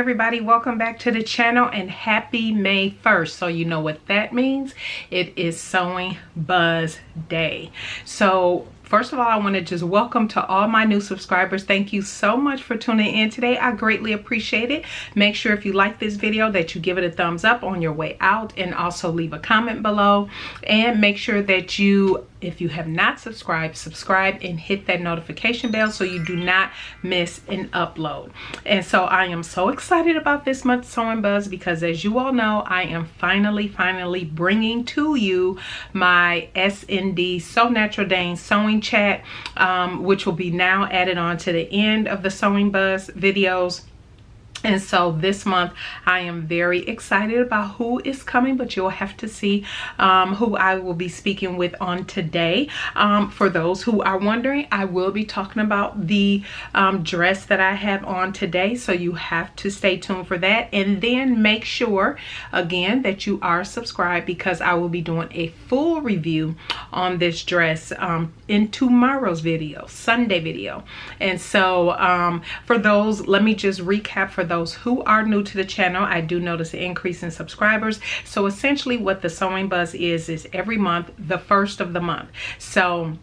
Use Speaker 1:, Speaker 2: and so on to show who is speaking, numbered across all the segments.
Speaker 1: everybody, welcome back to the channel and happy May 1st. So you know what that means. It is Sewing Buzz Day. So first of all, I want to just welcome to all my new subscribers. Thank you so much for tuning in today. I greatly appreciate it. Make sure if you like this video that you give it a thumbs up on your way out and also leave a comment below. And make sure that you, if you have not subscribed, subscribe and hit that notification bell so you do not miss an upload. And so I am so excited about this month's Sewing Buzz because, as you all know, I am finally bringing to you my SND NaturalDane Sewing Chat, which will be now added on to the end of the Sewing Buzz videos. And so this month I am very excited about who is coming, but you'll have to see who I will be speaking with on today. For those who are wondering, I will be talking about the dress that I have on today, so you have to stay tuned for that. And then make sure again that you are subscribed, because I will be doing a full review on this dress in tomorrow's video, Sunday video. And so for those, let me just recap for those who are new to the channel. I do notice an increase in subscribers. So essentially what the Sewing Buzz is every month, the first of the month. So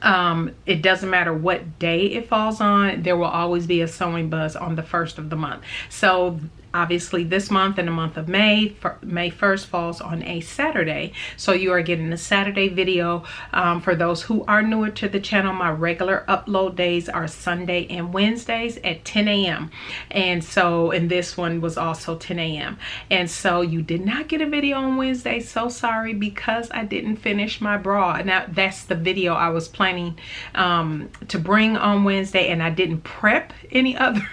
Speaker 1: it doesn't matter what day it falls on, there will always be a Sewing Buzz on the first of the month. So obviously this month, in the month of May, May 1st falls on a Saturday. So you are getting a Saturday video. For those who are newer to the channel, my regular upload days are Sunday and Wednesdays at 10 a.m. And so, and this one was also 10 a.m. And so you did not get a video on Wednesday. So sorry, because I didn't finish my bra. Now that's the video I was planning to bring on Wednesday, and I didn't prep any other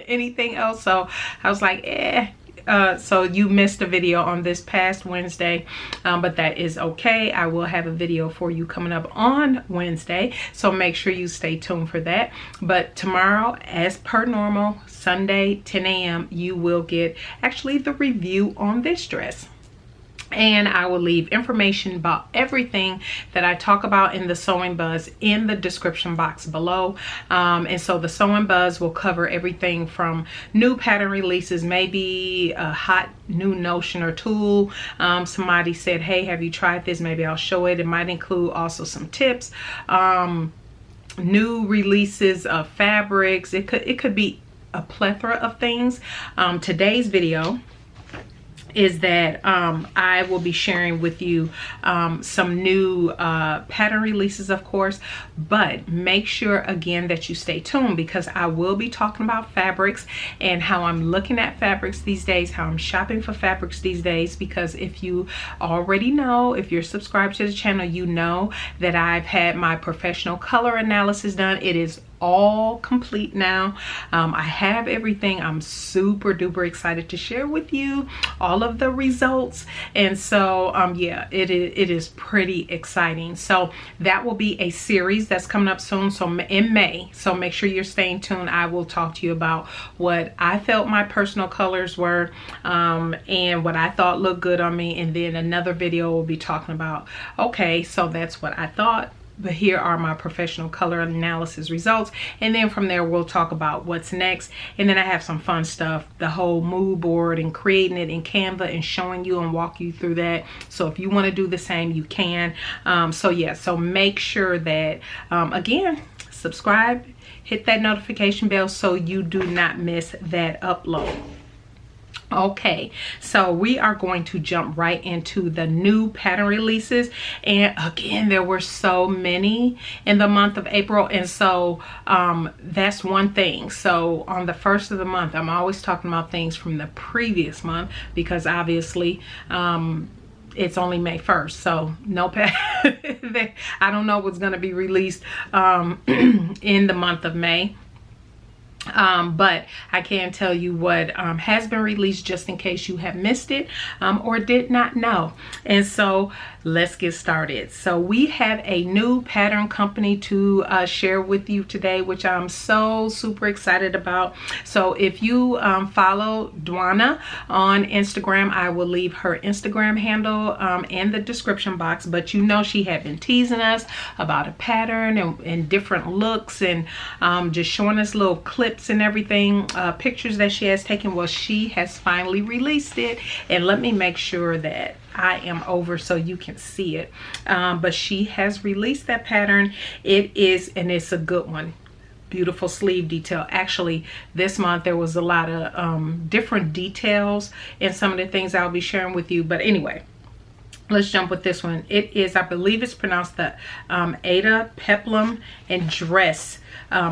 Speaker 1: anything else. So I was like, so you missed a video on this past Wednesday, but that is okay. I will have a video for you coming up on Wednesday, so make sure you stay tuned for that. But tomorrow, as per normal, Sunday 10 a.m. you will get actually the review on this dress. And I will leave information about everything that I talk about in the Sewing Buzz in the description box below. And so the Sewing Buzz will cover everything from new pattern releases, maybe a hot new notion or tool. Somebody said, hey, have you tried this? Maybe I'll show it. It might include also some tips, new releases of fabrics. It could be a plethora of things. Today's video is that I will be sharing with you some new pattern releases, of course, but make sure again that you stay tuned, because I will be talking about fabrics and how I'm looking at fabrics these days, how I'm shopping for fabrics these days. Because if you already know, if you're subscribed to the channel, you know that I've had my professional color analysis done. It is all complete now. I have everything. I'm super duper excited to share with you all of the results. And so yeah, it is pretty exciting. So that will be a series that's coming up soon, so in May. So make sure you're staying tuned. I will talk to you about what I felt my personal colors were, and what I thought looked good on me. And then another video will be talking about, okay, so that's what I thought, but here are my professional color analysis results. And then from there we'll talk about what's next. And then I have some fun stuff, the whole mood board and creating it in Canva and showing you and walk you through that. So if you want to do the same, you can. So yeah, so make sure that again, subscribe, hit that notification bell so you do not miss that upload. Okay, so we are going to jump right into the new pattern releases. And again, there were so many in the month of April, and so that's one thing. So on the first of the month, I'm always talking about things from the previous month, because obviously it's only May 1st, so no pattern. I don't know what's going to be released in the month of May. But I can tell you what has been released, just in case you have missed it or did not know. And so let's get started. So we have a new pattern company to share with you today, which I'm so super excited about. So if you follow Dwana on Instagram, I will leave her Instagram handle in the description box. But you know, she had been teasing us about a pattern and different looks, and just showing us little clips clips and everything, pictures that she has taken. Well, she has finally released it, and let me make sure that I am over so you can see it. But she has released that pattern. It is, and it's a good one. Beautiful sleeve detail. Actually, this month there was a lot of different details in some of the things I'll be sharing with you. But anyway, let's jump with this one. It is, I believe it's pronounced the Ada Peplum and Dress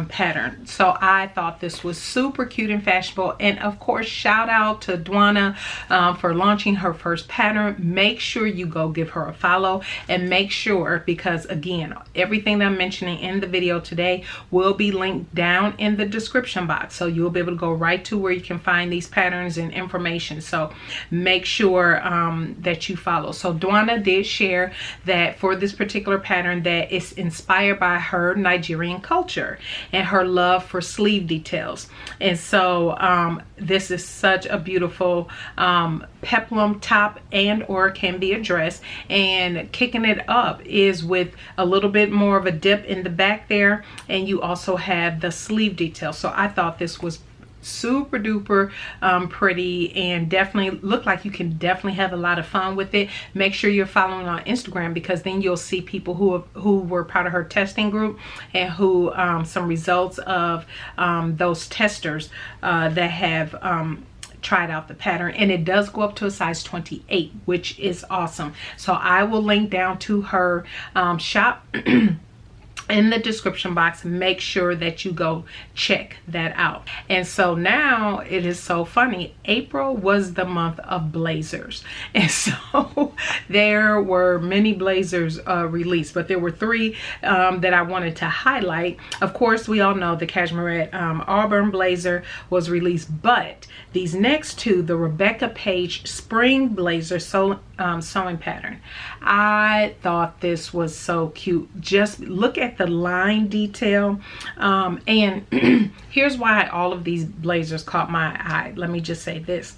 Speaker 1: pattern. So I thought this was super cute and fashionable. And of course, shout out to Dwana for launching her first pattern. Make sure you go give her a follow, and make sure, because again, everything that I'm mentioning in the video today will be linked down in the description box. So you'll be able to go right to where you can find these patterns and information. So make sure that you follow. So Dwana did share that for this particular pattern, that it's inspired by her Nigerian culture and her love for sleeve details. And so this is such a beautiful peplum top, and or can be a dress, and kicking it up is with a little bit more of a dip in the back there, and you also have the sleeve detail. So I thought this was super duper pretty, and definitely look like you can definitely have a lot of fun with it. Make sure you're following on Instagram, because then you'll see people who were part of her testing group, and who some results of those testers that have tried out the pattern. And it does go up to a size 28, which is awesome. So I will link down to her shop in the description box. Make sure that you go check that out. And so now it is so funny. April was the month of blazers, and so there were many blazers released, but there were three that I wanted to highlight. Of course, we all know the Cashmere Auburn blazer was released, but these next two, the Rebecca Page spring blazer sewing pattern, I thought this was so cute. Just look at the line detail, and here's why all of these blazers caught my eye. Let me just say this,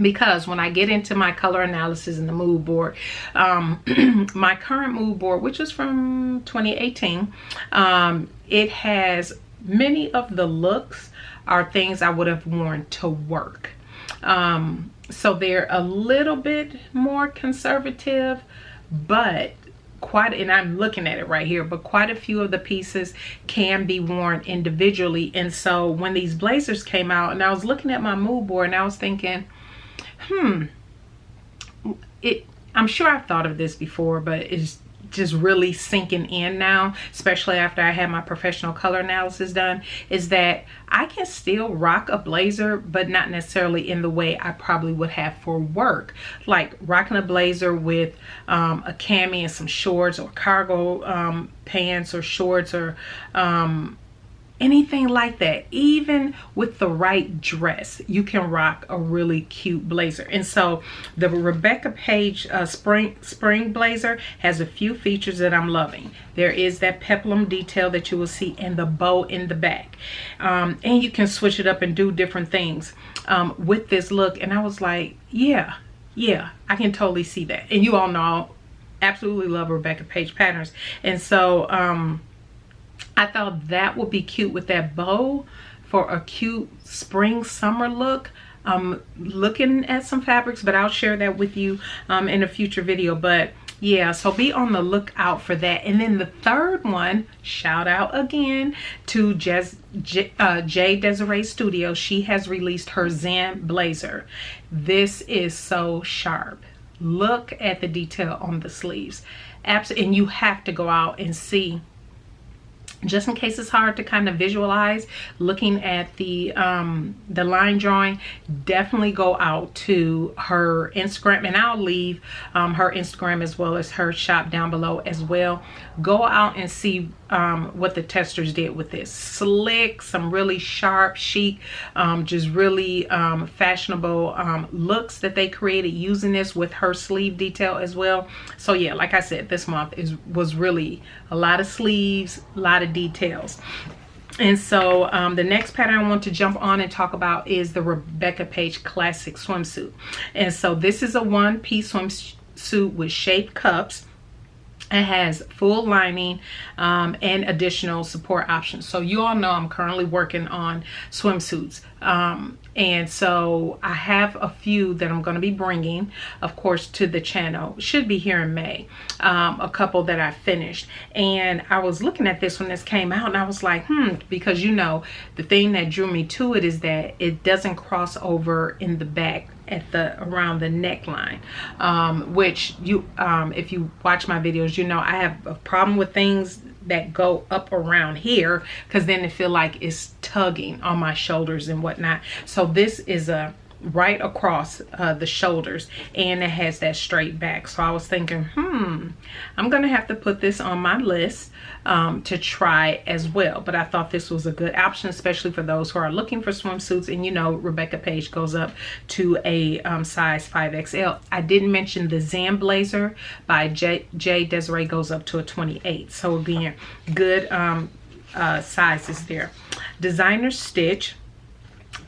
Speaker 1: because when I get into my color analysis in the mood board, my current mood board, which is from 2018, it has many of the looks are things I would have worn to work. So they're a little bit more conservative, but and I'm looking at it right here, but quite a few of the pieces can be worn individually. And so when these blazers came out, and I was looking at my mood board, and I was thinking, I'm sure I've thought of this before, but it's just really sinking in now, especially after I had my professional color analysis done, is that I can still rock a blazer, but not necessarily in the way I probably would have for work. Like rocking a blazer with a cami and some shorts, or cargo pants or shorts, or anything like that. Even with the right dress, you can rock a really cute blazer. And so the Rebecca Page spring blazer has a few features that I'm loving. There is that peplum detail that you will see, and the bow in the back, and you can switch it up and do different things with this look. And I was like, yeah, I can totally see that. And you all know I absolutely love Rebecca Page patterns, and so I thought that would be cute with that bow for a cute spring summer look. I'm looking at some fabrics, but I'll share that with you in a future video. But yeah, so be on the lookout for that. And then the third one, shout out again to J Desiree Studio. She has released her Zen blazer. This is so sharp. Look at the detail on the sleeves. And you have to go out and see, just in case it's hard to kind of visualize looking at the line drawing. Definitely go out to her Instagram, and I'll leave her Instagram as well as her shop down below as well. Go out and see what the testers did with this. Slick, some really sharp, chic, just really fashionable looks that they created using this with her sleeve detail as well. So yeah, like I said, this month was really a lot of sleeves, a lot of details. And so the next pattern I want to jump on and talk about is the Rebecca Page Classic Swimsuit. And so this is a one-piece swimsuit with shaped cups. It has full lining and additional support options. So you all know I'm currently working on swimsuits. And so I have a few that I'm going to be bringing, of course, to the channel. Should be here in May. A couple that I finished. And I was looking at this when this came out and I was like, because you know, the thing that drew me to it is that it doesn't cross over in the back at the around the neckline, which you if you watch my videos, you know I have a problem with things that go up around here, because then it feel like it's tugging on my shoulders and whatnot. So this is a right across the shoulders, and it has that straight back. So I was thinking, I'm gonna have to put this on my list to try as well. But I thought this was a good option, especially for those who are looking for swimsuits. And you know, Rebecca Page goes up to a size 5XL. I didn't mention the Zan Blazer by J Desiree goes up to a 28. So again, good sizes there. Designer stitch.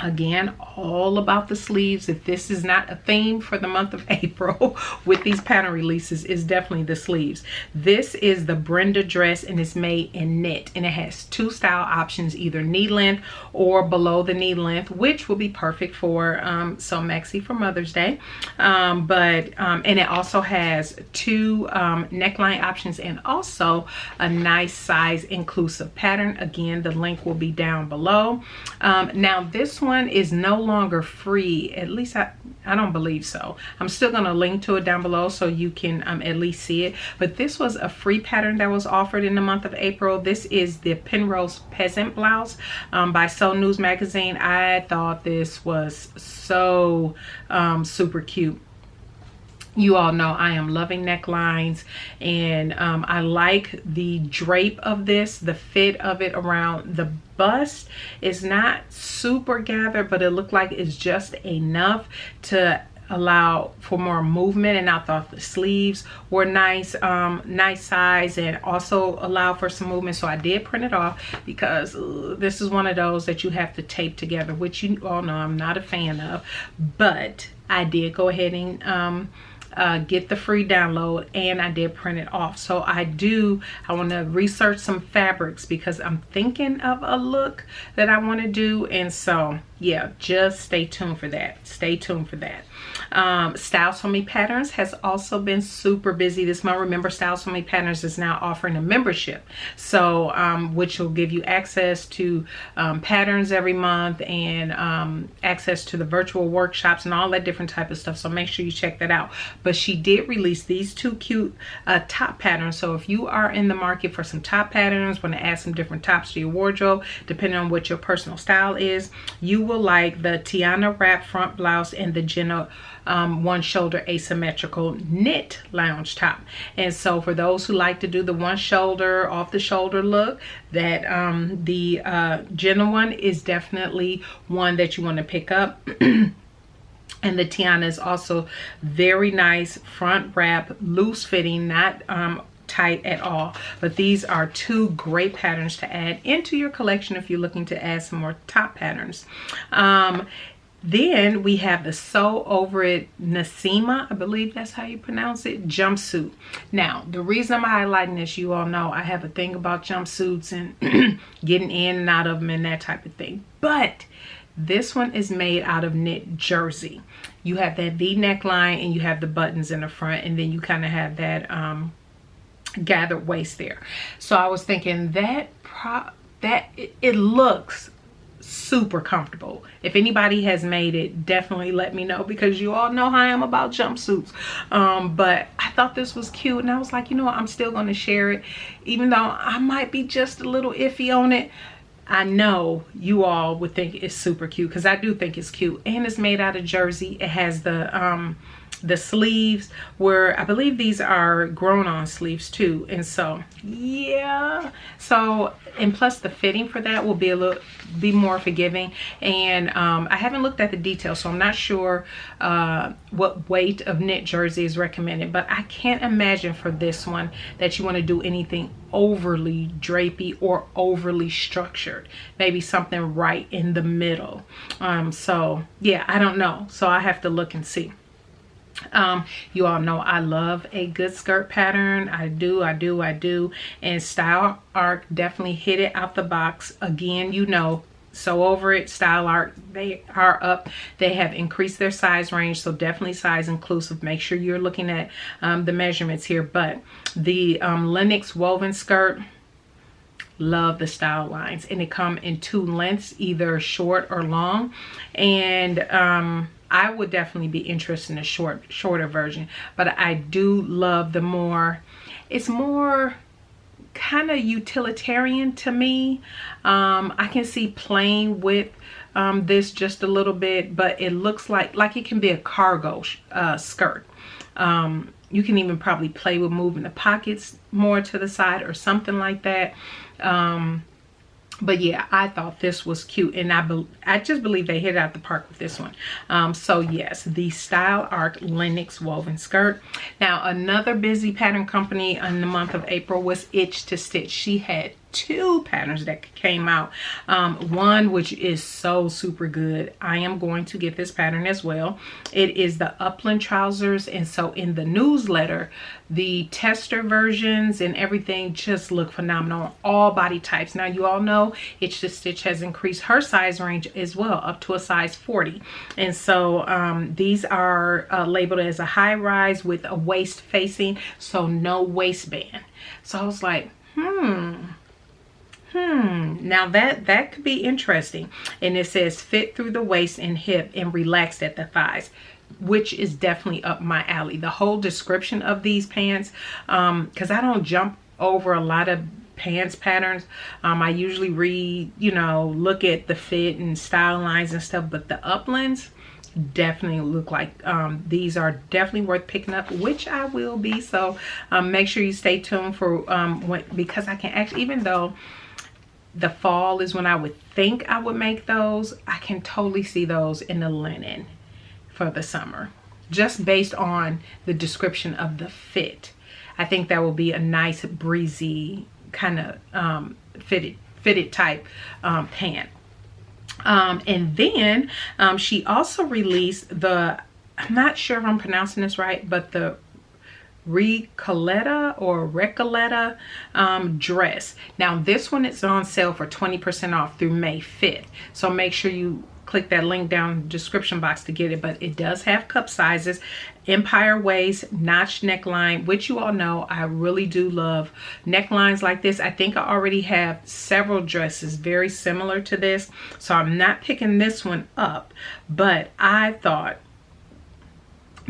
Speaker 1: Again, all about the sleeves. If this is not a theme for the month of April with these pattern releases, is definitely the sleeves. This is the Brenda dress, and it's made in knit, and it has two style options, either knee length or below the knee length, which will be perfect for So Maxi for Mother's Day. And it also has two neckline options and also a nice size inclusive pattern. Again, the link will be down below. Now this one is no longer free, at least I don't believe so. I'm still going to link to it down below so you can at least see it. But this was a free pattern that was offered in the month of April. This is the Penrose Peasant Blouse by Sew News Magazine. I thought this was so super cute. You all know I am loving necklines, and I like the drape of this. The fit of it around the bust is not super gathered, but it looked like it's just enough to allow for more movement. And I thought the sleeves were nice, nice size, and also allow for some movement. So I did print it off, because this is one of those that you have to tape together, which you all know I'm not a fan of. But I did go ahead and get the free download, and I did print it off. So I want to research some fabrics, because I'm thinking of a look that I want to do. And so yeah, just stay tuned for that. Stay tuned for that. Styles For Me Patterns has also been super busy this month. Remember, Styles For Me Patterns is now offering a membership, so which will give you access to patterns every month, and access to the virtual workshops and all that different type of stuff. So make sure you check that out. But she did release these two cute top patterns. So if you are in the market for some top patterns, want to add some different tops to your wardrobe, depending on what your personal style is, you will like the Tiana wrap front blouse and the Jenna one shoulder asymmetrical knit lounge top. And so for those who like to do the one shoulder off the shoulder look, that the Jenna one is definitely one that you want to pick up. And the Tiana is also very nice front wrap, loose fitting, not tight at all. But these are two great patterns to add into your collection if you're looking to add some more top patterns. Then we have the Sew Over It Nasima, I believe that's how you pronounce it, jumpsuit. Now, the reason I'm highlighting this, you all know I have a thing about jumpsuits and getting in and out of them and that type of thing. But this one is made out of knit jersey. You have that V neckline, and you have the buttons in the front, and then you kind of have that gathered waist there. So I was thinking that it looks super comfortable. If anybody has made it, definitely let me know, because you all know how I am about jumpsuits. But I thought this was cute, and I was like, you know what, I'm still going to share it, even though I might be just a little iffy on it. I know you all would think it's super cute, because I do think it's cute. And it's made out of jersey. It has the sleeves, where I believe these are grown-on sleeves too. And so yeah, so, and plus the fitting for that will be more forgiving. And I haven't looked at the details, so I'm not sure what weight of knit jersey is recommended, but I can't imagine for this one that you want to do anything overly drapey or overly structured. Maybe something right in the middle. So yeah, I don't know, so I have to look and see. You all know I love a good skirt pattern. I do. And Style Arc definitely hit it out the box. Again, you know, So Over It, Style Arc, they are up. They have increased their size range, so definitely size inclusive. Make sure you're looking at the measurements here. But the Lennox woven skirt, love the style lines, and they come in 2 lengths, either short or long. And I would definitely be interested in a shorter version, but I do love the more, it's more kind of utilitarian to me. I can see playing with this just a little bit, but it looks like it can be a cargo skirt. You can even probably play with moving the pockets more to the side or something like that. But yeah, I thought this was cute, and I just believe they hit it out the park with this one. So yes, the Style Arc Lennox woven skirt. Now, another busy pattern company in the month of April was Itch to Stitch. She had 2 patterns that came out. One which is so super good. I am going to get this pattern as well. It is the Upland trousers, and so in the newsletter, the tester versions and everything just look phenomenal. All body types. Now, you all know Itch to Stitch has increased her size range as well, up to a size 40. And so these are labeled as a high rise with a waist facing, so no waistband. So I was like, now that could be interesting. And it says fit through the waist and hip and relaxed at the thighs, which is definitely up my alley. The whole description of these pants, because I don't jump over a lot of pants patterns. I usually read, you know, look at the fit and style lines and stuff, but the Uplands definitely look like these are definitely worth picking up, which I will be. So make sure you stay tuned for because I can actually, even though the fall is when I would think I would make those, I can totally see those in the linen for the summer, just based on the description of the fit. I think that will be a nice breezy kind of fitted type pant. And then she also released the, I'm not sure if I'm pronouncing this right, but the Recoleta dress. Now this one is on sale for 20% off through May 5th. So make sure you click that link down in the description box to get it. But it does have cup sizes, empire waist, notched neckline, which you all know I really do love necklines like this. I think I already have several dresses very similar to this, so I'm not picking this one up, but I thought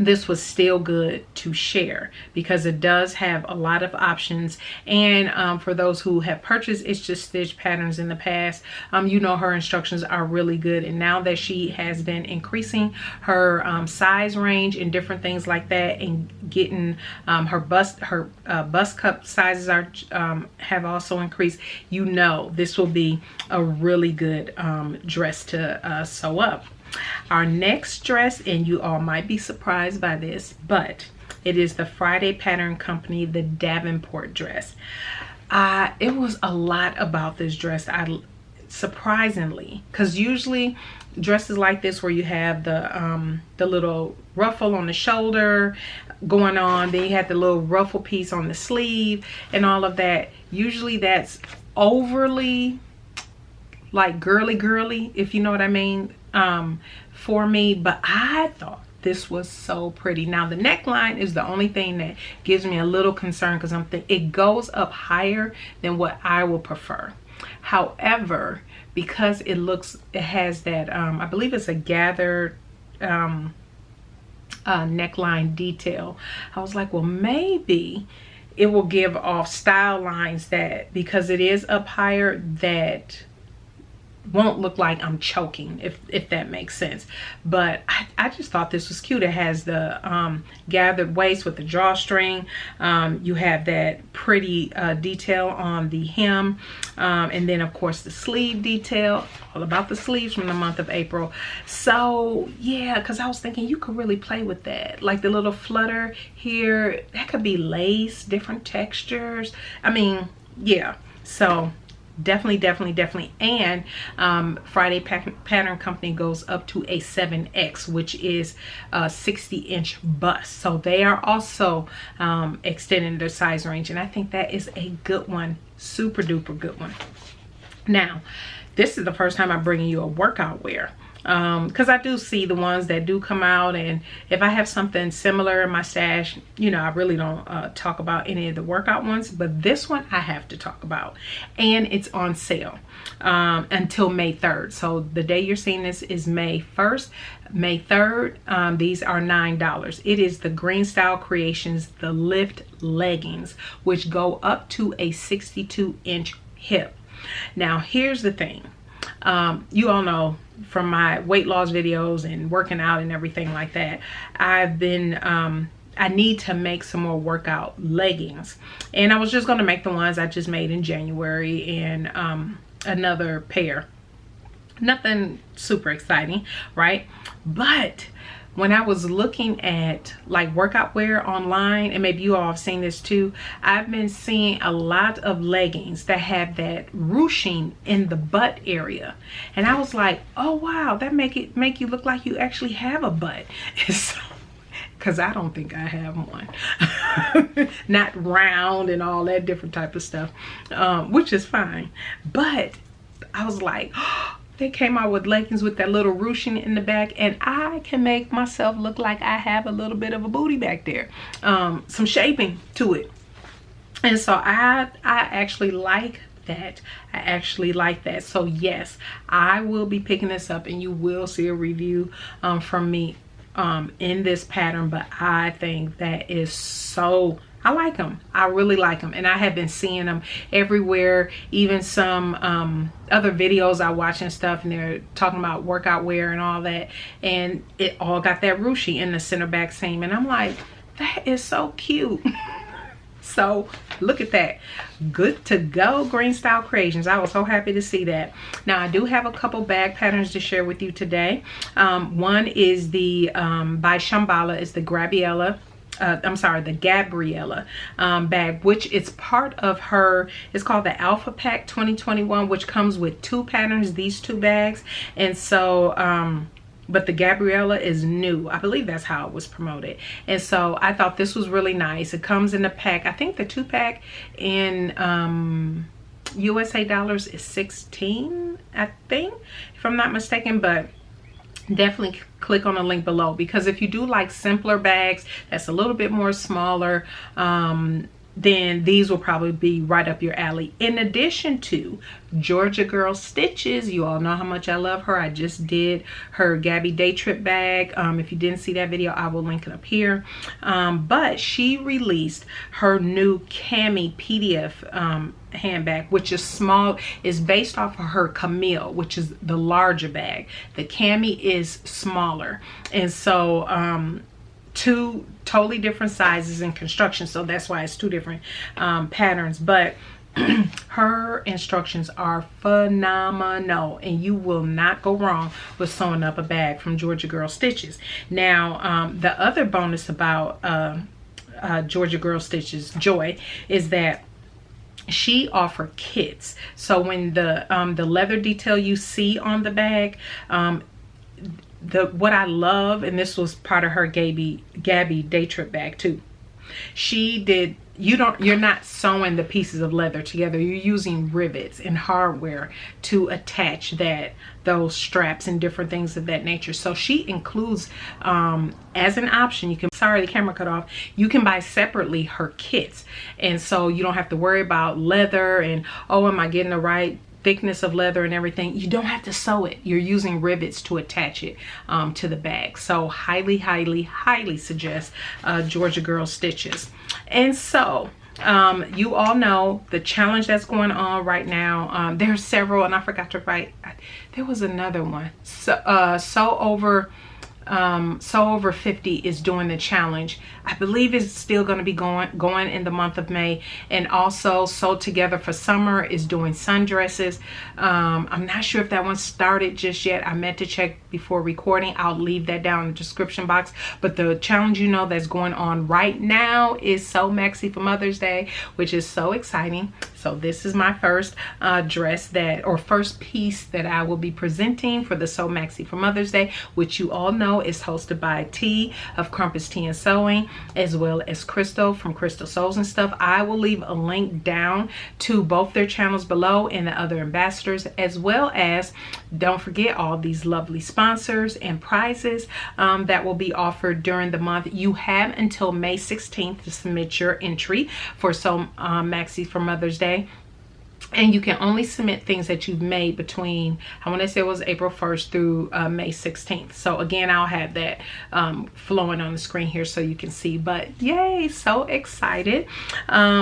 Speaker 1: this was still good to share because it does have a lot of options. And for those who have purchased Itch to Stitch patterns in the past, you know her instructions are really good. And now that she has been increasing her size range and different things like that, and getting her bust cup sizes are have also increased, you know this will be a really good dress to sew up. Our next dress, and you all might be surprised by this, but it is the Friday Pattern Company, the Davenport dress. It was a lot about this dress, surprisingly, because usually dresses like this where you have the little ruffle on the shoulder going on, then you have the little ruffle piece on the sleeve and all of that, usually that's overly like girly, if you know what I mean, for me. But I thought this was so pretty. Now the neckline is the only thing that gives me a little concern, because I'm thinking it goes up higher than what I will prefer. However, because it has that I believe it's a gathered neckline detail, I was like, well, maybe it will give off style lines that, because it is up higher, that won't look like I'm choking, if that makes sense. But I just thought this was cute. It has the gathered waist with the drawstring. You have that pretty detail on the hem, and then of course the sleeve detail. All about the sleeves from the month of April. So yeah, because I was thinking you could really play with that, like the little flutter here, that could be lace, different textures. I mean, yeah. So definitely. And Friday Pattern Company goes up to a 7X, which is a 60-inch bust. So they are also extending their size range, and I think that is a good one, super duper good one. Now, this is the first time I'm bringing you a workout wear, because I do see the ones that do come out, and if I have something similar in my stash, you know, I really don't talk about any of the workout ones, but this one I have to talk about, and it's on sale until May 3rd. So the day you're seeing this is May 1st. May 3rd, these are $9. It is the Green Style Creations, the Lift leggings, which go up to a 62-inch hip. Now, here's the thing. You all know from my weight loss videos and working out and everything like that, I've been, I need to make some more workout leggings. And I was just going to make the ones I just made in January and another pair. Nothing super exciting, right? But when I was looking at like workout wear online, and maybe you all have seen this too, I've been seeing a lot of leggings that have that ruching in the butt area, and I was like, oh wow, that make you look like you actually have a butt. So, because I don't think I have one. Not round and all that different type of stuff, which is fine. But I was like, oh, they came out with leggings with that little ruching in the back, and I can make myself look like I have a little bit of a booty back there, some shaping to it. And so I actually like that. I actually like that. So yes, I will be picking this up, and you will see a review from me in this pattern. But I think that is so, I like them. I really like them, and I have been seeing them everywhere. Even some other videos I watch and stuff, and they're talking about workout wear and all that, and it all got that ruching in the center back seam, and I'm like, that is so cute. So look at that. Good to go, Green Style Creations. I was so happy to see that. Now I do have a couple bag patterns to share with you today. One is the by Shambhala, is the Gabriella bag, which is part of her, it's called the Alpha Pack 2021, which comes with two patterns, these two bags. And so but the Gabriella is new. I believe that's how it was promoted. And so I thought this was really nice. It comes in a pack. I think the 2-pack in USA dollars is 16, I think, if I'm not mistaken. But definitely click on the link below, because if you do like simpler bags that's a little bit more smaller, then these will probably be right up your alley. In addition to Georgia Girl Stitches, you all know how much I love her. I just did her Gabby Day Trip bag. If you didn't see that video, I will link it up here. But she released her new Cami PDF handbag, which is small, is based off of her Camille, which is the larger bag. The Cami is smaller, and so two totally different sizes and construction, so that's why it's two different patterns. But her instructions are phenomenal, and you will not go wrong with sewing up a bag from Georgia Girl Stitches. Now the other bonus about Georgia Girl Stitches Joy is that she offer kits. So when the leather detail you see on the bag, what I love, and this was part of her Gabby Day Trip bag too, she did, you're not sewing the pieces of leather together, you're using rivets and hardware to attach those straps and different things of that nature. So she includes as an option, you can, sorry the camera cut off, you can buy separately her kits, and so you don't have to worry about leather and, oh, am I getting the right thickness of leather and everything. You don't have to sew it. You're using rivets to attach it to the bag. So highly suggest Georgia Girl Stitches. And so you all know the challenge that's going on right now. There's several, and I forgot to write, there was another one. So over 50 is doing the challenge. I believe it's still going to be going in the month of May. And also Sew Together for Summer is doing sundresses. I'm not sure if that one started just yet. I meant to check before recording. I'll leave that down in the description box. But the challenge, you know, that's going on right now is Sew Maxi for Mother's Day, which is so exciting. So this is my first dress or first piece that I will be presenting for the Sew Maxi for Mother's Day, which you all know is hosted by T of Crumpets Tea and Sewing, as well as Crystal from Crystal Sews and Stuff. I will leave a link down to both their channels below and the other ambassadors, as well as don't forget all these lovely sponsors and prizes that will be offered during the month. You have until May 16th to submit your entry for Sew Maxi for Mother's Day. And you can only submit things that you've made between, I want to say it was April 1st through May 16th. So again, I'll have that flowing on the screen here so you can see. But yay, so excited.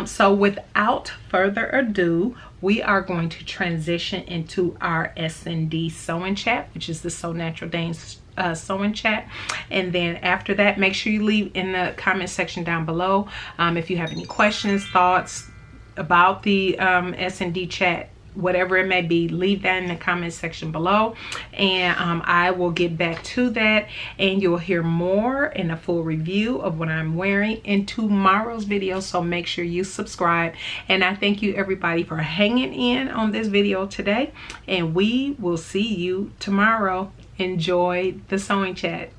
Speaker 1: So without further ado, we are going to transition into our SND Sewing Chat, which is the So NaturalDane Sewing Chat. And then after that, make sure you leave in the comment section down below if you have any questions, thoughts about the SND chat, whatever it may be, leave that in the comment section below, and I will get back to that, and you'll hear more in a full review of what I'm wearing in tomorrow's video. So make sure you subscribe, and I thank you everybody for hanging in on this video today, and we will see you tomorrow. Enjoy the sewing chat.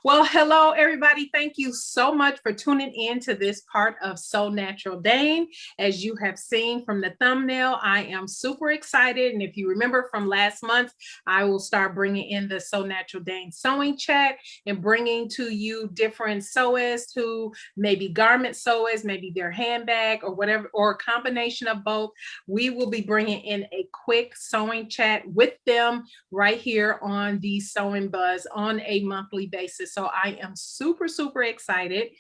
Speaker 1: Well, hello everybody. Thank you so much for tuning in to this part of So NaturalDane. As you have seen from the thumbnail, I am super excited. And if you remember from last month, I will start bringing in the So NaturalDane Sewing Chat and bringing to you different sewists who maybe garment sewists, maybe their handbag or whatever, or a combination of both. We will be bringing in a quick sewing chat with them right here on the Sewing Buzz on a monthly basis. So I am super, super excited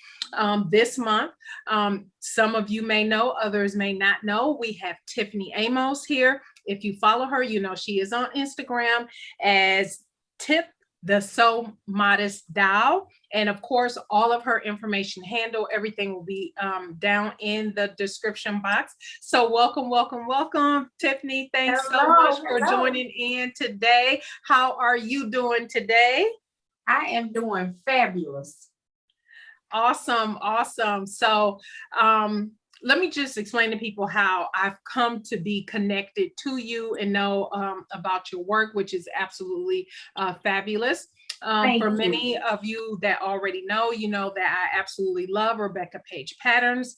Speaker 1: this month. Some of you may know, others may not know. We have Tiffany Amos here. If you follow her, you know she is on Instagram as Tip the So Modest Doll. And of course, all of her information handle, everything will be down in the description box. So welcome, welcome, welcome, Tiffany. Thanks so much for joining in today. How are you doing today?
Speaker 2: I am doing fabulous.
Speaker 1: Awesome, awesome. So let me just explain to people how I've come to be connected to you and know about your work, which is absolutely fabulous. For many of you that already know, you know that I absolutely love Rebecca Page Patterns.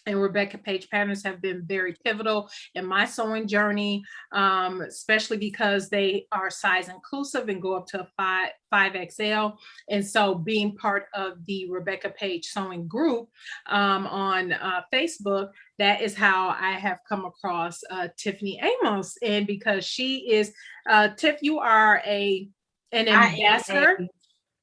Speaker 1: And Rebecca Page Patterns have been very pivotal in my sewing journey, especially because they are size inclusive and go up to a 5XL. And so being part of the Rebecca Page Sewing group on Facebook, that is how I have come across Tiffany Amos. And because she is, Tiff, you are an ambassador.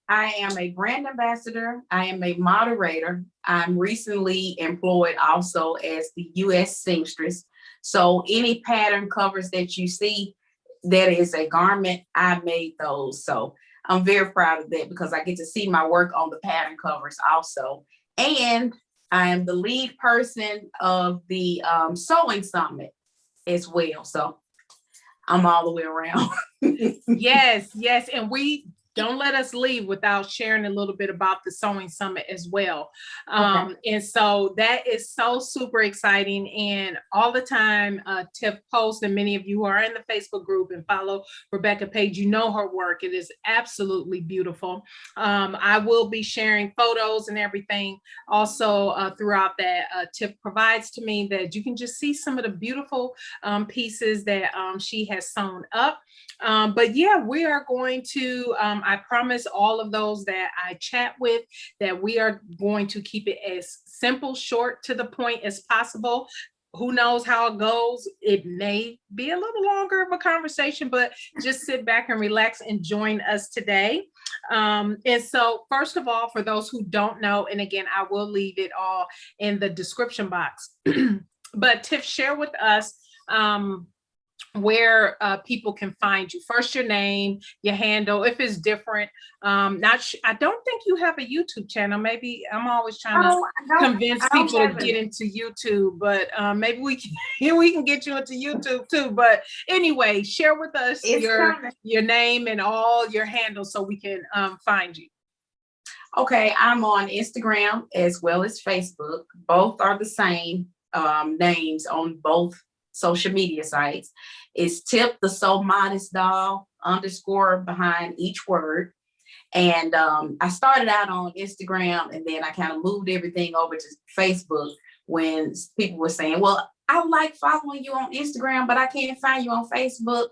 Speaker 2: I am a brand ambassador. I am a moderator. I'm recently employed also as the U.S. seamstress. So any pattern covers that you see that is a garment, I made those. So I'm very proud of that because I get to see my work on the pattern covers also. And I am the lead person of the Sewing Summit as well. So I'm all the way around.
Speaker 1: Yes, yes. And we don't let us leave without sharing a little bit about the Sewing Summit as well.
Speaker 2: Okay.
Speaker 1: And so that is so super exciting. And all the time, Tiff posts, and many of you are in the Facebook group and follow Rebecca Page, you know her work. It is absolutely beautiful. I will be sharing photos and everything also throughout that Tiff provides to me, that you can just see some of the beautiful pieces that she has sewn up. But yeah, we are going to, I promise all of those that I chat with that we are going to keep it as simple, short, to the point as possible. Who knows how it goes? It may be a little longer of a conversation, but just sit back and relax and join us today. And so first of all, for those who don't know, and again, I will leave it all in the description box, but Tiff, share with us where people can find you. First, your name, your handle, if it's different. I don't think you have a YouTube channel. Maybe I'm always trying to convince people to get into YouTube, but maybe we can get you into YouTube too. But anyway, share with us your name and all your handles so we can find you.
Speaker 2: Okay, I'm on Instagram as well as Facebook. Both are the same names on both social media sites. It's Tip the So Modest Doll underscore behind each word. And I started out on Instagram and then I kind of moved everything over to Facebook when people were saying, well, I like following you on Instagram, but I can't find you on Facebook.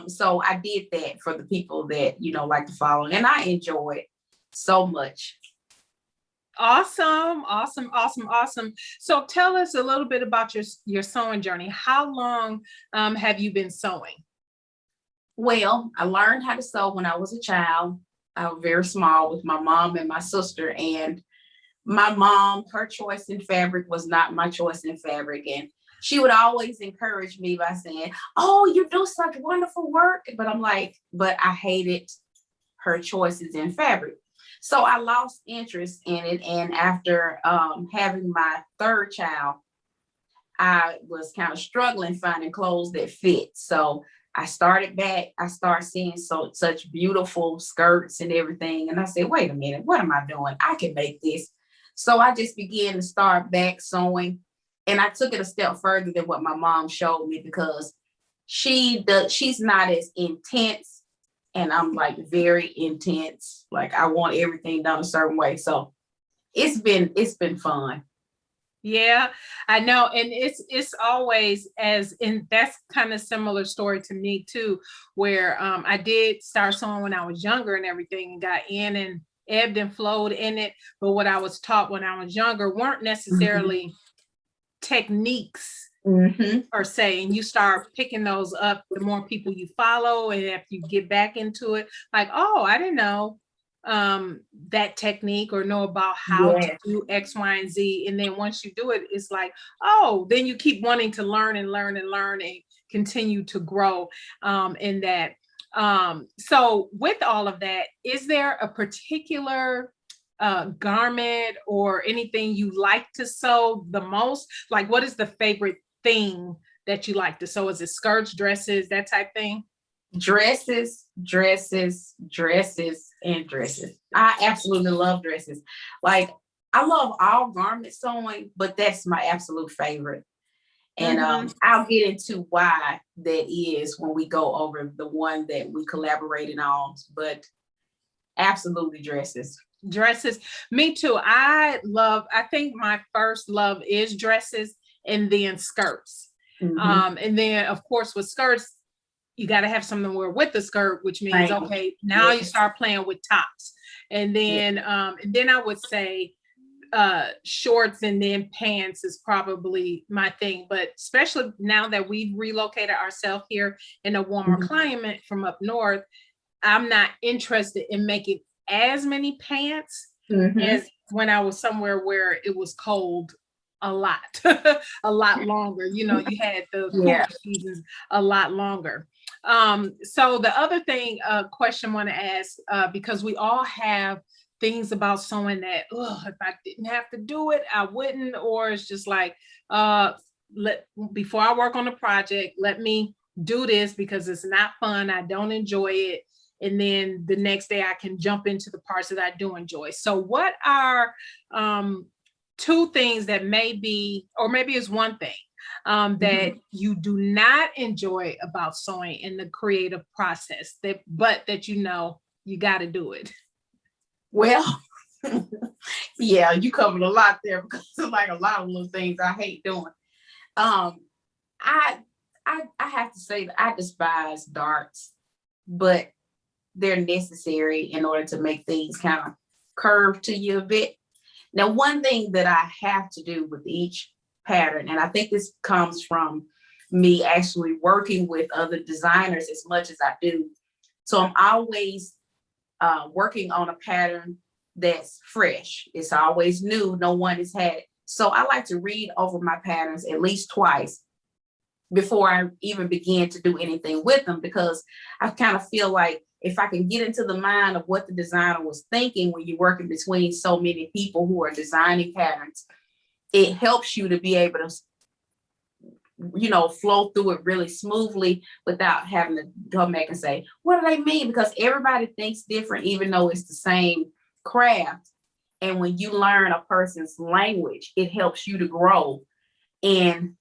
Speaker 2: So I did that for the people that, like to follow. And I enjoy it so much.
Speaker 1: Awesome, awesome, awesome, awesome. So tell us a little bit about your sewing journey. How long have you been sewing?
Speaker 2: Well, I learned how to sew when I was a child. I was very small with my mom and my sister. And my mom, her choice in fabric was not my choice in fabric. And she would always encourage me by saying, oh, you do such wonderful work. But I'm like, but I hated her choices in fabric. So I lost interest in it. And after having my third child, I was kind of struggling finding clothes that fit. So I started back. I started seeing such beautiful skirts and everything. And I said, wait a minute, what am I doing? I can make this. So I just began to start back sewing. And I took it a step further than what my mom showed me because she's not as intense. And I'm like very intense. Like I want everything done a certain way. So it's been fun.
Speaker 1: Yeah, I know. And it's always that's kind of similar story to me too, where I did start sewing when I was younger and everything and got in and ebbed and flowed in it. But what I was taught when I was younger weren't necessarily techniques per se. And you start picking those up the more people you follow. And if you get back into it, like, oh, I didn't know that technique or know about how to do X, Y, and Z. And then once you do it, it's like, oh, then you keep wanting to learn and learn and learn and continue to grow in that. So with all of that, is there a particular garment or anything you like to sew the most? Like, what is the favorite thing that you like to sew? Is it skirts, dresses, that type thing?
Speaker 2: Dresses, and dresses. I absolutely love dresses. Like I love all garment sewing, but that's my absolute favorite. And I'll get into why that is when we go over the one that we collaborated on, but absolutely dresses.
Speaker 1: Dresses. Me too. I think my first love is dresses and then skirts. And then of course with skirts, you got to have something to wear with the skirt, which means, okay, now you start playing with tops. And then I would say shorts and then pants is probably my thing. But especially now that we've relocated ourselves here in a warmer climate from up north, I'm not interested in making as many pants as when I was somewhere where it was cold a lot, a lot longer. You had the cooler seasons a lot longer. So the other thing, question I want to ask, because we all have things about sewing that, if I didn't have to do it, I wouldn't, or it's just like, before I work on a project, let me do this because it's not fun. I don't enjoy it. And then the next day I can jump into the parts that I do enjoy. So what are two things that maybe, or maybe it's one thing that you do not enjoy about sewing in the creative process, but that you got to do it?
Speaker 2: Well, yeah, you covered a lot there because it's like a lot of little things I hate doing. I have to say that I despise darts, but they're necessary in order to make things kind of curve to you a bit. Now, one thing that I have to do with each pattern, and I think this comes from me actually working with other designers as much as I do. So I'm always working on a pattern that's fresh. It's always new. No one has had it. So I like to read over my patterns at least twice before I even begin to do anything with them, because I kind of feel like if I can get into the mind of what the designer was thinking when you're working between so many people who are designing patterns, it helps you to be able to, flow through it really smoothly without having to come back and say, what do they mean? Because everybody thinks different, even though it's the same craft. And when you learn a person's language, it helps you to grow in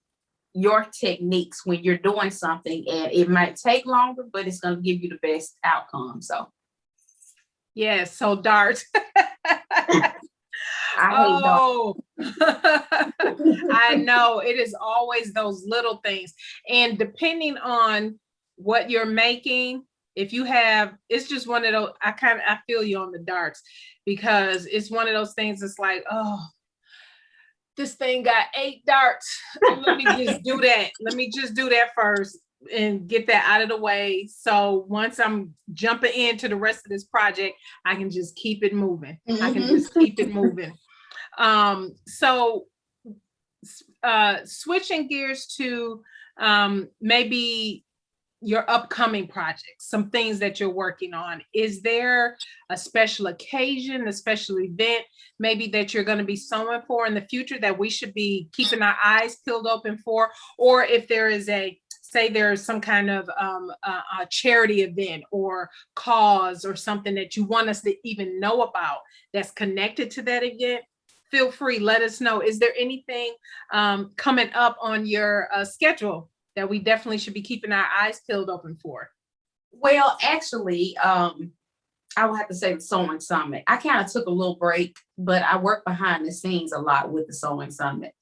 Speaker 2: your techniques when you're doing something. And it might take longer, but it's going to give you the best outcome. So,
Speaker 1: yeah, so darts.
Speaker 2: I
Speaker 1: I know it is always those little things. And depending on what you're making, if you have, it's just one of those, I feel you on the darts, because it's one of those things that's like, oh, this thing got 8 darts. Let me just do that. Let me just do that first and get that out of the way. So once I'm jumping into the rest of this project, I can just keep it moving. I can just keep it moving. So switching gears to maybe your upcoming projects, some things that you're working on. Is there a special occasion, a special event, maybe that you're going to be sewing for in the future that we should be keeping our eyes peeled open for? Or if there is say there's some kind of a charity event or cause or something that you want us to even know about that's connected to that event, feel free, let us know. Is there anything coming up on your schedule that we definitely should be keeping our eyes peeled open for?
Speaker 2: Well, actually, I would have to say the Sewing Summit. I kind of took a little break, but I work behind the scenes a lot with the Sewing Summit.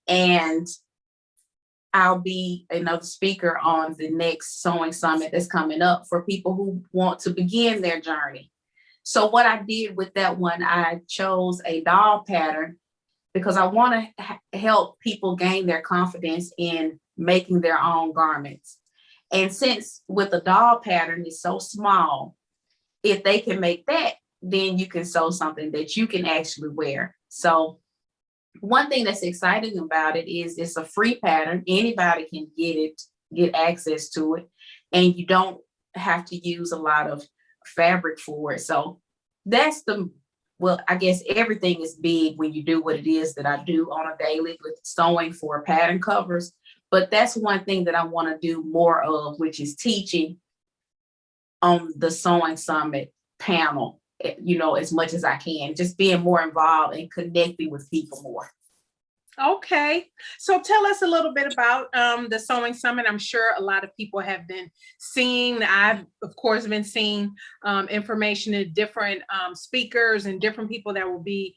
Speaker 2: And I'll be another speaker on the next Sewing Summit that's coming up for people who want to begin their journey. So what I did with that one, I chose a doll pattern because I want to help people gain their confidence in making their own garments. And since with a doll pattern is so small, if they can make that, then you can sew something that you can actually wear. So one thing that's exciting about it is it's a free pattern. Anybody can get access to it, and you don't have to use a lot of fabric for it. So that's well, I guess everything is big when you do what it is that I do on a daily with sewing for pattern covers. But that's one thing that I want to do more of, which is teaching on the Sewing Summit panel, as much as I can, just being more involved and connecting with people more.
Speaker 1: Okay, so tell us a little bit about the Sewing Summit. I'm sure a lot of people have been seeing, I've of course been seeing information in different speakers and different people that will be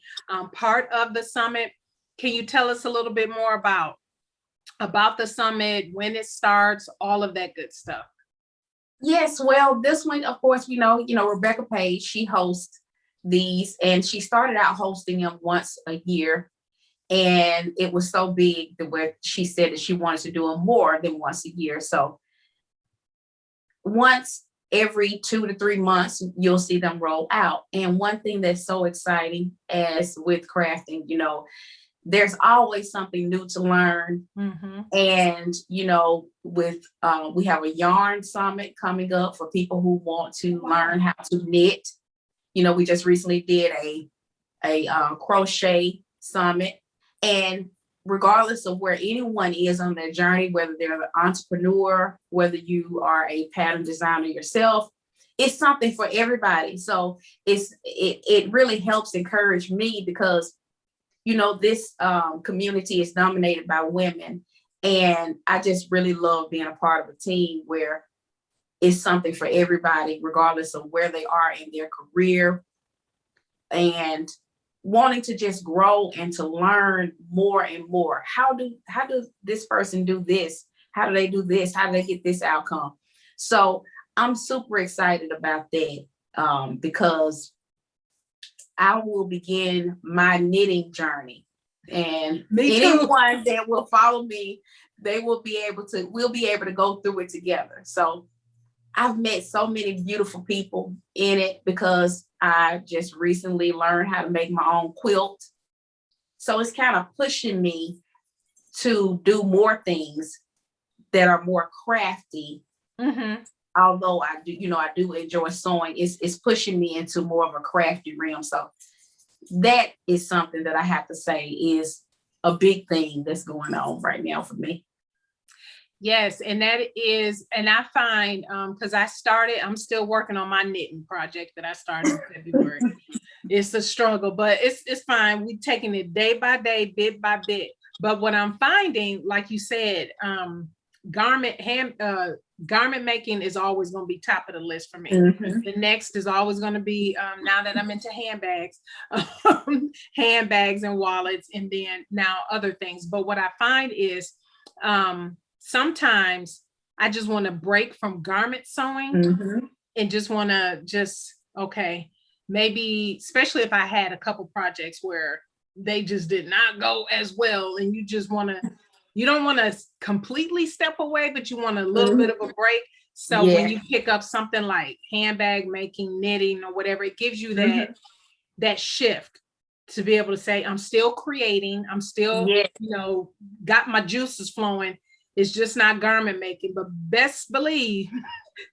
Speaker 1: part of the summit. Can you tell us a little bit more about the summit, when it starts, all of that good stuff?
Speaker 2: Yes, well, this one, of course, Rebecca Page, she hosts these, and she started out hosting them once a year. And it was so big that where she said that she wanted to do them more than once a year. So once every 2 to 3 months, you'll see them roll out. And one thing that's so exciting as with crafting, there's always something new to learn. Mm-hmm. And, we have a yarn summit coming up for people who want to learn how to knit. We just recently did a crochet summit. And regardless of where anyone is on their journey, whether they're an entrepreneur, whether you are a pattern designer yourself, it's something for everybody. So it really helps encourage me because, this community is dominated by women. And I just really love being a part of a team where it's something for everybody, regardless of where they are in their career, and wanting to just grow and to learn more and more. How does this person do this? How do they do this? How do they get this outcome? So I'm super excited about that because I will begin my knitting journey, and anyone that will follow me, we'll be able to go through it together. So I've met so many beautiful people in it because I just recently learned how to make my own quilt. So it's kind of pushing me to do more things that are more crafty. Mm-hmm. Although I do enjoy sewing, it's pushing me into more of a crafty realm. So that is something that I have to say is a big thing that's going on right now for me.
Speaker 1: Yes, and I find, because I'm still working on my knitting project that I started in February. It's a struggle, but it's fine. We're taking it day by day, bit by bit. But what I'm finding, like you said, garment making is always going to be top of the list for me.
Speaker 2: Mhm.
Speaker 1: The next is always going to be, now that I'm into handbags, handbags and wallets, and then now other things. But what I find is sometimes I just want to break from garment sewing
Speaker 2: Mhm.
Speaker 1: and just want to okay, maybe, especially if I had a couple projects where they just did not go as well, and you just want to, you don't want to completely step away, but you want a little bit of a break. So when you pick up something like handbag making, knitting, or whatever, it gives you that shift to be able to say, I'm still creating, I'm still, got my juices flowing. It's just not garment making, but best believe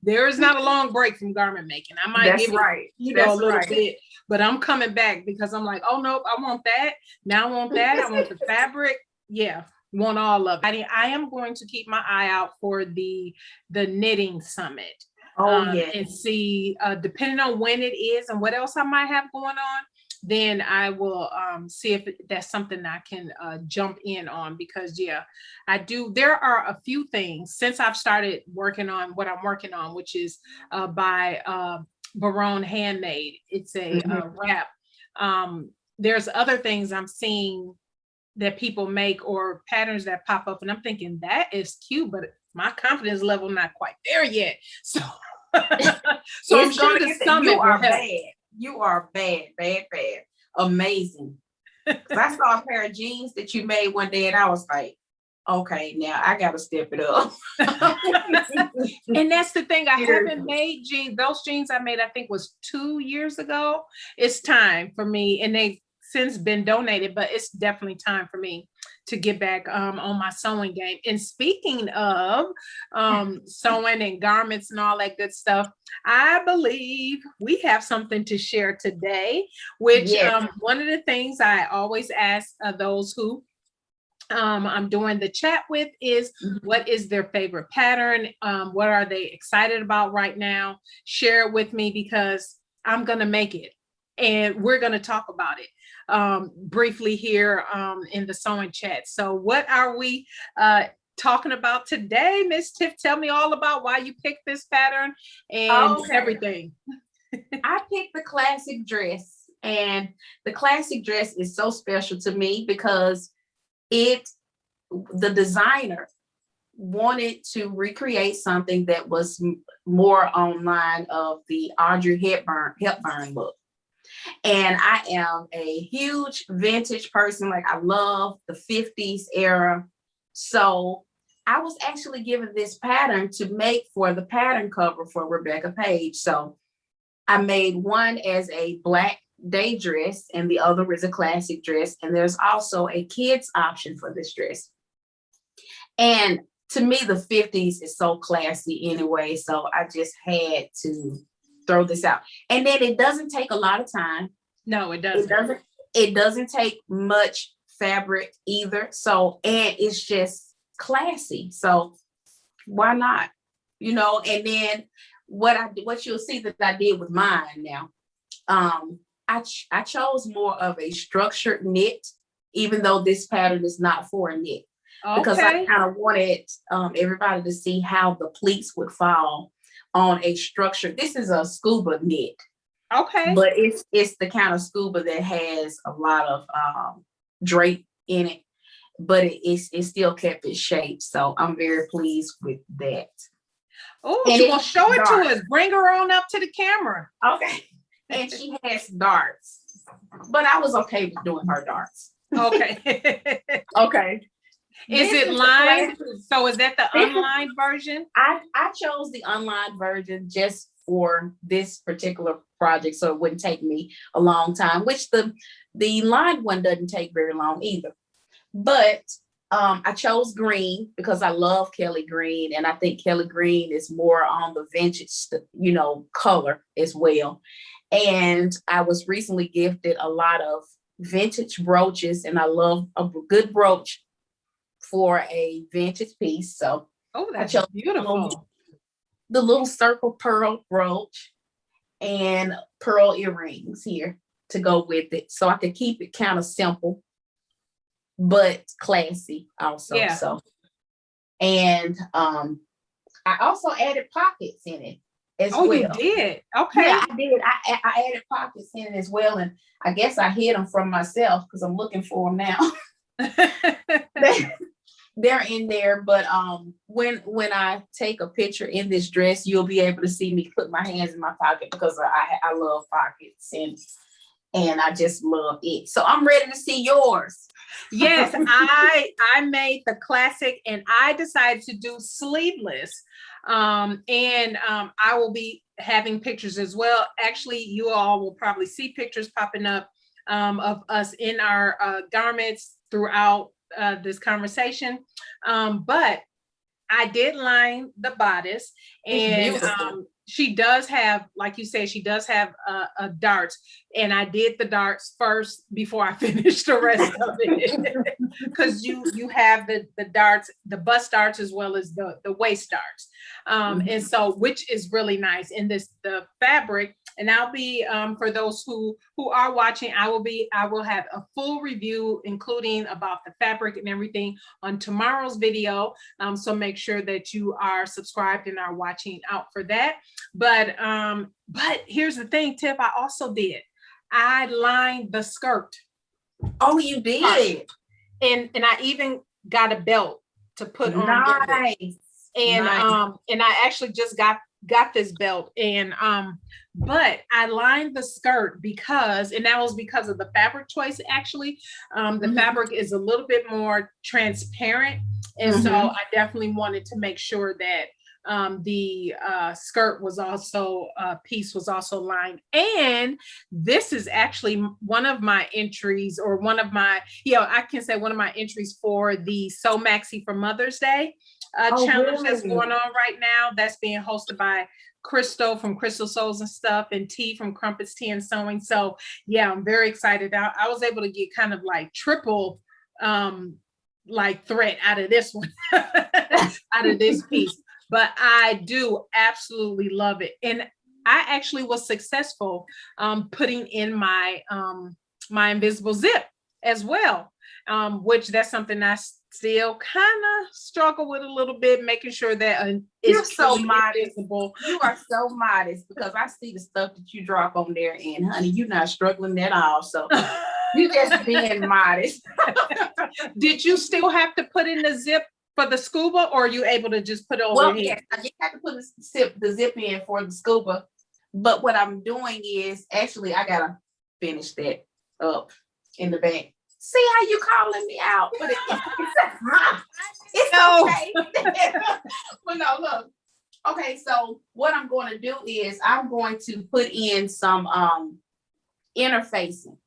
Speaker 1: there is not a long break from garment making. I might give it, a little bit, but I'm coming back because I'm like, oh no, I want that. Now I want that. I want the fabric. Yeah, want all of it. I am going to keep my eye out for the knitting summit. And see, depending on when it is and what else I might have going on, then I will see if that's something I can jump in on, because I do. There are a few things since I've started working on what I'm working on, which is by Barone Handmade. It's a wrap. There's other things I'm seeing that people make or patterns that pop up, and I'm thinking that is cute, but my confidence level not quite there yet. So so I'm sure the summit
Speaker 2: you are
Speaker 1: will help.
Speaker 2: bad. You are bad. Amazing. I saw a pair of jeans that you made one day, and I was like, okay, now I gotta step it up.
Speaker 1: And that's the thing. I haven't made jeans. Those jeans I made, I think, was 2 years ago. It's time for me, and they've since been donated, but it's definitely time for me to get back on my sewing game. And speaking of sewing and garments and all that good stuff, I believe we have something to share today, which one of the things I always ask those who I'm doing the chat with is, what is their favorite pattern? What are they excited about right now? Share it with me, because I'm going to make it and we're going to talk about it briefly here in the sewing chat. So what are we talking about today, Miss Tiff? Tell me all about why you picked this pattern and everything.
Speaker 2: I picked the classic dress, and the classic dress is so special to me because the designer wanted to recreate something that was more online of the Audrey Hepburn look. And I am a huge vintage person. Like, I love the 50s era. So I was actually given this pattern to make for the pattern cover for Rebecca Page. So I made one as a black day dress and the other is a classic dress. And there's also a kids option for this dress. And to me, the 50s is so classy anyway. So I just had to throw this out. And then it doesn't take a lot of time.
Speaker 1: No, it doesn't.
Speaker 2: It doesn't take much fabric either. So, and it's just classy. So why not? And then what you'll see that I did with mine now, I chose more of a structured knit, even though this pattern is not for a knit. Okay. Because I kind of wanted everybody to see how the pleats would fall on a structure. This is a scuba knit.
Speaker 1: Okay.
Speaker 2: But it's the kind of scuba that has a lot of drape in it, but it still kept its shape. So I'm very pleased with that.
Speaker 1: Oh, you will show it to us. Bring her on up to the camera.
Speaker 2: Okay. And she has darts, but I was okay with doing her darts.
Speaker 1: Okay.
Speaker 2: Okay.
Speaker 1: Is it lined? So is that the unlined version?
Speaker 2: I chose the unlined version just for this particular project, so it wouldn't take me a long time, which the lined one doesn't take very long either. But I chose green because I love Kelly green, and I think Kelly green is more on the vintage, color as well. And I was recently gifted a lot of vintage brooches, and I love a good brooch for a vintage piece. So
Speaker 1: that's beautiful.
Speaker 2: The little circle pearl brooch and pearl earrings here. to go with it. So I could keep it kind of simple, but classy also.
Speaker 1: Yeah.
Speaker 2: So, and I also added pockets in it as well.
Speaker 1: Oh, you did? Okay.
Speaker 2: Yeah, I did. I added pockets in it as well. And I guess I hid them from myself because I'm looking for them now. They're in there, but when I take a picture in this dress, you'll be able to see me put my hands in my pocket because I love pockets and I just love it. So I'm ready to see yours.
Speaker 1: Yes, I made the classic, and I decided to do sleeveless. I will be having pictures as well. Actually, you all will probably see pictures popping up of us in our garments throughout this conversation. But I did line the bodice, and she does have, like you said, she does have a darts, and I did the darts first before I finished the rest of it, because you have the darts, the bust darts, as well as the waist darts, and so, which is really nice. And the fabric, and I'll be for those who are watching, I will have a full review, including about the fabric and everything, on tomorrow's video. So make sure that you are subscribed and are watching out for that. But here's the thing, Tiff, I also did. I lined the skirt.
Speaker 2: Oh, you did?
Speaker 1: And I even got a belt to put on.
Speaker 2: Nice.
Speaker 1: And I actually just got this belt, and but I lined the skirt because, and that was because of the fabric choice. Actually, the fabric is a little bit more transparent, and so I definitely wanted to make sure that the skirt was also piece was also lined. And this is actually one of my entries, or one of my, I can say one of my entries for the Sew Maxi for Mother's Day challenge that's going on right now. That's being hosted by Crystal from Crystal Sews and Stuff, and T from Crumpets Tea and Sewing. So yeah, I'm very excited. I was able to get kind of like triple like thread out of this one, out of this piece. But I do absolutely love it. And I actually was successful putting in my my invisible zip as well, which that's something I still kind of struggle with a little bit, making sure that
Speaker 2: it's so modest. Invisible. You are so modest, because I see the stuff that you drop on there, and honey, you're not struggling at all. So you just being modest.
Speaker 1: Did you still have to put in the zip for the scuba, or are you able to just put it over here?
Speaker 2: Yes, I just have to put the zip in for the scuba. But what I'm doing is, actually, I gotta finish that up in the back. See how you calling me out? But it's okay. But no, look. Okay, so what I'm going to do is I'm going to put in some interfacing.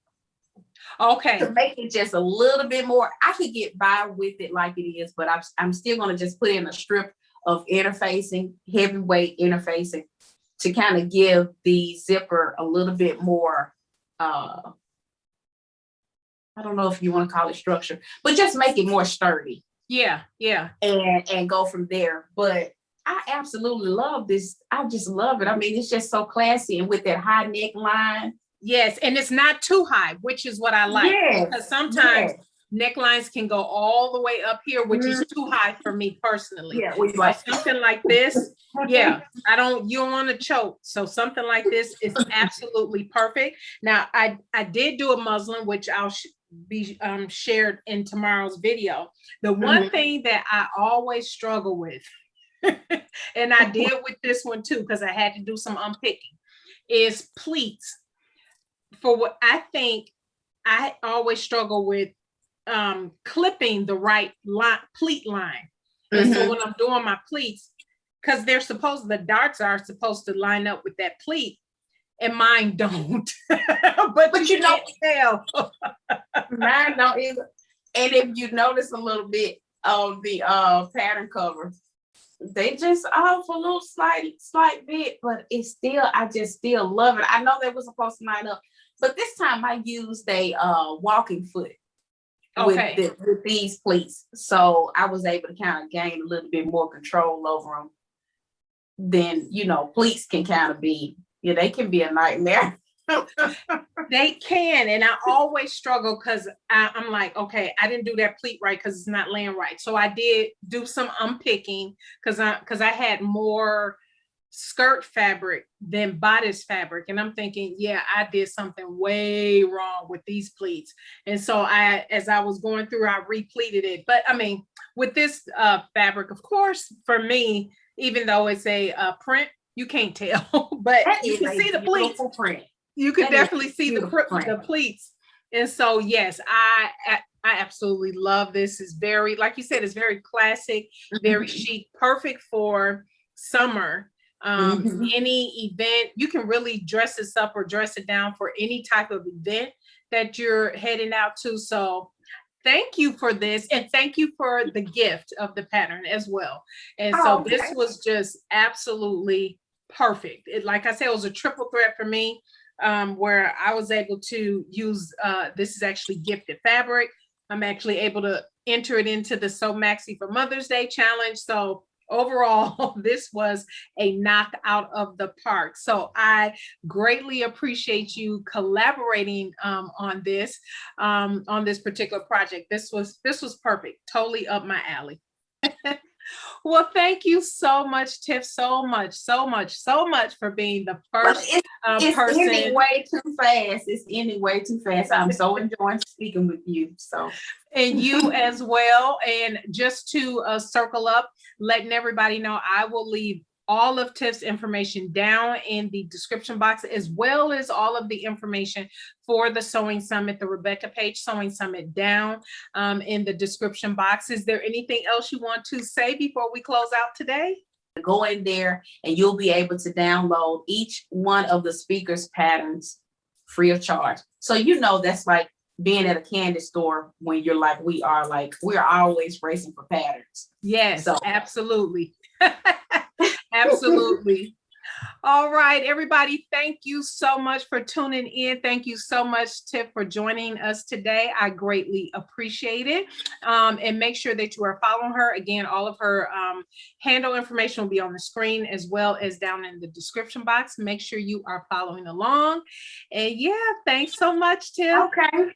Speaker 1: Okay.
Speaker 2: To make it just a little bit more. I could get by with it like it is, but I'm still going to just put in a strip of interfacing, heavyweight interfacing, to kind of give the zipper a little bit more, I don't know if you want to call it structure, but just make it more sturdy.
Speaker 1: Yeah, yeah.
Speaker 2: And go from there. But I absolutely love this. I just love it. I mean, it's just so classy, and with that high neckline.
Speaker 1: Yes, and it's not too high, which is what I like.
Speaker 2: Yes,
Speaker 1: because sometimes necklines can go all the way up here, which is too high for me personally.
Speaker 2: Yeah, we like
Speaker 1: something like this. Yeah, you don't want to choke. So something like this is absolutely perfect. Now, I did do a muslin, which I'll be shared in tomorrow's video. The one thing that I always struggle with, and I did with this one too, because I had to do some unpicking, is pleats. For what I think, I always struggle with clipping the right pleat line. And so when I'm doing my pleats, because the darts are supposed to line up with that pleat, and mine don't. but you know, tell.
Speaker 2: Mine don't either. And if you notice a little bit of the pattern cover, they just off a little slight bit, but it's still, I just still love it. I know they were supposed to line up, but this time I used a walking foot with these pleats. So I was able to kind of gain a little bit more control over them than, pleats can kind of be. Yeah, they can be a nightmare.
Speaker 1: They can, and I always struggle because I'm like, okay, I didn't do that pleat right because it's not laying right. So I did do some unpicking because I had more skirt fabric than bodice fabric, and I'm thinking, yeah, I did something way wrong with these pleats. And so as I was going through, I repleated it. But I mean, with this fabric, of course, for me, even though it's a print, you can't tell, but you can see the pleats.
Speaker 2: Print.
Speaker 1: You could definitely see the pleats. And so, yes, I absolutely love this. It's very, like you said, it's very classic, very chic, perfect for summer. Any event, you can really dress this up or dress it down for any type of event that you're heading out to. So thank you for this, and thank you for the gift of the pattern as well. And so this was just absolutely perfect. Like I said, it was a triple threat for me, where I was able to use, this is actually gifted fabric. I'm actually able to enter it into the Sew Maxi for Mother's Day challenge. So overall, this was a knock out of the park. So I greatly appreciate you collaborating on this particular project. This was perfect, totally up my alley. Well, thank you so much, Tiff, so much for being the first
Speaker 2: it's
Speaker 1: person.
Speaker 2: Ending way too fast. It's ending way too fast. I'm so enjoying speaking with you. So,
Speaker 1: and you as well. And just to circle up, letting everybody know, I will leave all of Tiff's information down in the description box, as well as all of the information for the Sewing Summit, the Rebecca Page Sewing Summit, down in the description box. Is there anything else you want to say before we close out today?
Speaker 2: Go in there and you'll be able to download each one of the speakers' patterns free of charge. So, that's like being at a candy store when you're like, we're always racing for patterns.
Speaker 1: Yes, so. Absolutely. Absolutely. All right, everybody, thank you so much for tuning in. Thank you so much, Tiff, for joining us today. I greatly appreciate it. And make sure that you are following her. Again, all of her handle information will be on the screen as well as down in the description box. Make sure you are following along. And yeah, thanks so much, Tiff.
Speaker 2: Okay.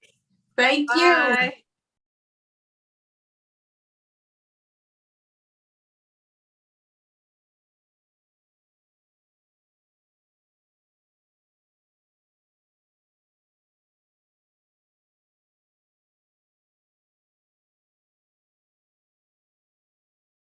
Speaker 2: Thank you.
Speaker 1: Bye.